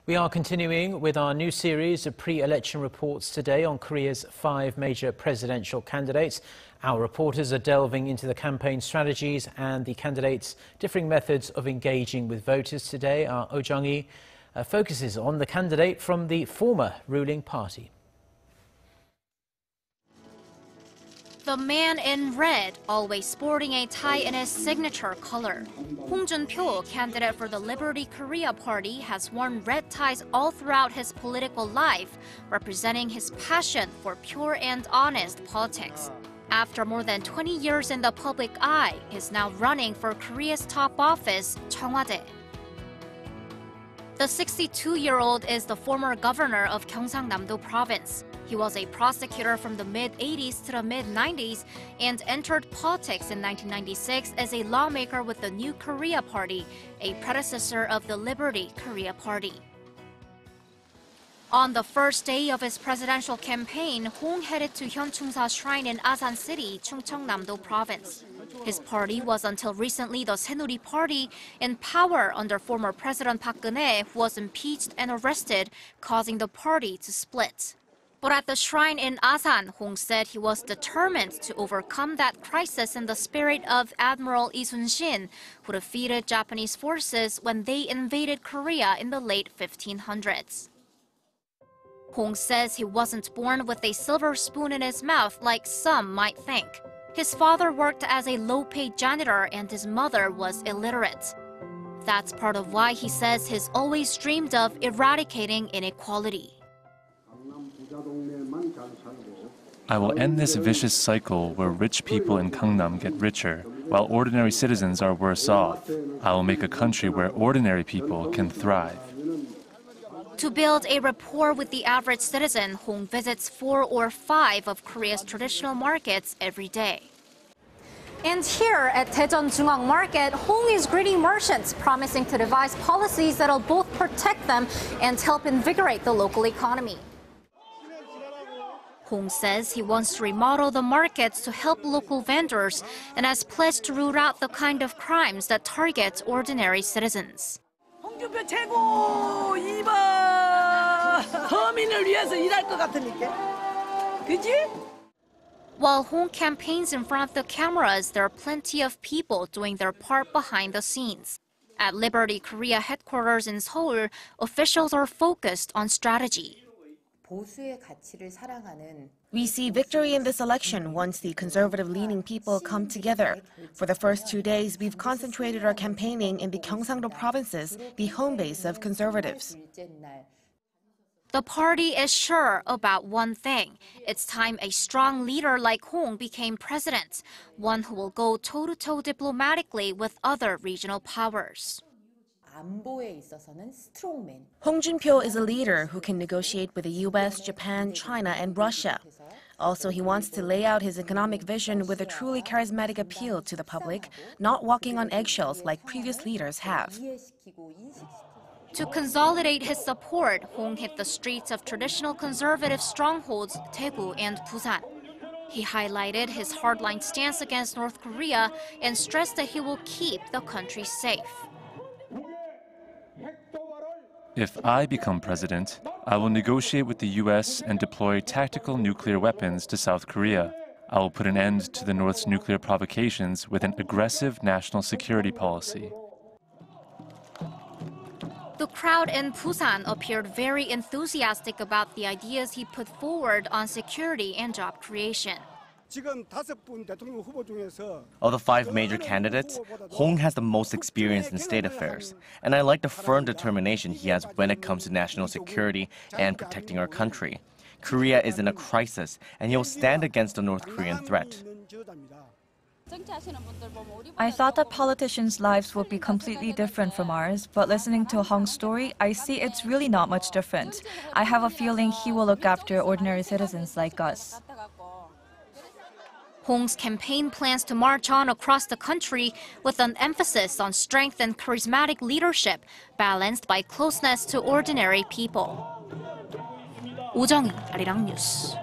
We are continuing with our new series of pre-election reports today on Korea's 5 major presidential candidates. Our reporters are delving into the campaign strategies and the candidates' differing methods of engaging with voters today. Our Oh Jung-hee focuses on the candidate from the former ruling party. The man in red, always sporting a tie in his signature color. Joon-pyo, candidate for the Liberty Korea Party, has worn red ties all throughout his political life, representing his passion for pure and honest politics. After more than 20 years in the public eye, he is now running for Korea's top office, Cheong Wa Dae. The 62-year-old is the former governor of Gyeongsangnam-do Province. He was a prosecutor from the mid-80s to the mid-90s and entered politics in 1996 as a lawmaker with the New Korea Party, a predecessor of the Liberty Korea Party. On the first day of his presidential campaign, Hong headed to Hyunchungsa Shrine in Asan City, Gyeongsangnam-do Province. His party was until recently the Saenuri Party, in power under former President Park Geun-hye, who was impeached and arrested, causing the party to split. But at the shrine in Asan, Hong said he was determined to overcome that crisis in the spirit of Admiral Lee Sun-shin, who defeated Japanese forces when they invaded Korea in the late 1500s. Hong says he wasn't born with a silver spoon in his mouth like some might think. His father worked as a low-paid janitor and his mother was illiterate. That's part of why he says he's always dreamed of eradicating inequality. I will end this vicious cycle where rich people in Gangnam get richer, while ordinary citizens are worse off. I will make a country where ordinary people can thrive. To build a rapport with the average citizen, Hong visits 4 or 5 of Korea's traditional markets every day. And here at Daejeon Jungang Market, Hong is greeting merchants, promising to devise policies that'll both protect them and help invigorate the local economy. Hong says he wants to remodel the markets to help local vendors and has pledged to root out the kind of crimes that target ordinary citizens. 홍준표 최고! 이봐! 서민을 위해서 일할 것 같으니까. 그지? While Hong campaigns in front of the cameras, there are plenty of people doing their part behind the scenes. At Liberty Korea headquarters in Seoul, officials are focused on strategy. We see victory in this election once the conservative-leaning people come together. For the first 2 days, we've concentrated our campaigning in the Gyeongsangnam-do provinces, the home base of conservatives. The party is sure about one thing. It's time a strong leader like Hong became president, one who will go toe-to-toe diplomatically with other regional powers. Hong Joon-pyo is a leader who can negotiate with the US, Japan, China, and Russia. Also, he wants to lay out his economic vision with a truly charismatic appeal to the public, not walking on eggshells like previous leaders have. To consolidate his support, Hong hit the streets of traditional conservative strongholds, Daegu and Busan. He highlighted his hardline stance against North Korea and stressed that he will keep the country safe. If I become president, I will negotiate with the US and deploy tactical nuclear weapons to South Korea. I will put an end to the North's nuclear provocations with an aggressive national security policy. The crowd in Busan appeared very enthusiastic about the ideas he put forward on security and job creation. Of the 5 major candidates, Hong has the most experience in state affairs, and I like the firm determination he has when it comes to national security and protecting our country. Korea is in a crisis, and he'll stand against the North Korean threat. I thought that politicians' lives would be completely different from ours, but listening to Hong's story, I see it's really not much different. I have a feeling he will look after ordinary citizens like us. Hong's campaign plans to march on across the country with an emphasis on strength and charismatic leadership, balanced by closeness to ordinary people. Oh Jung-hee, Arirang News.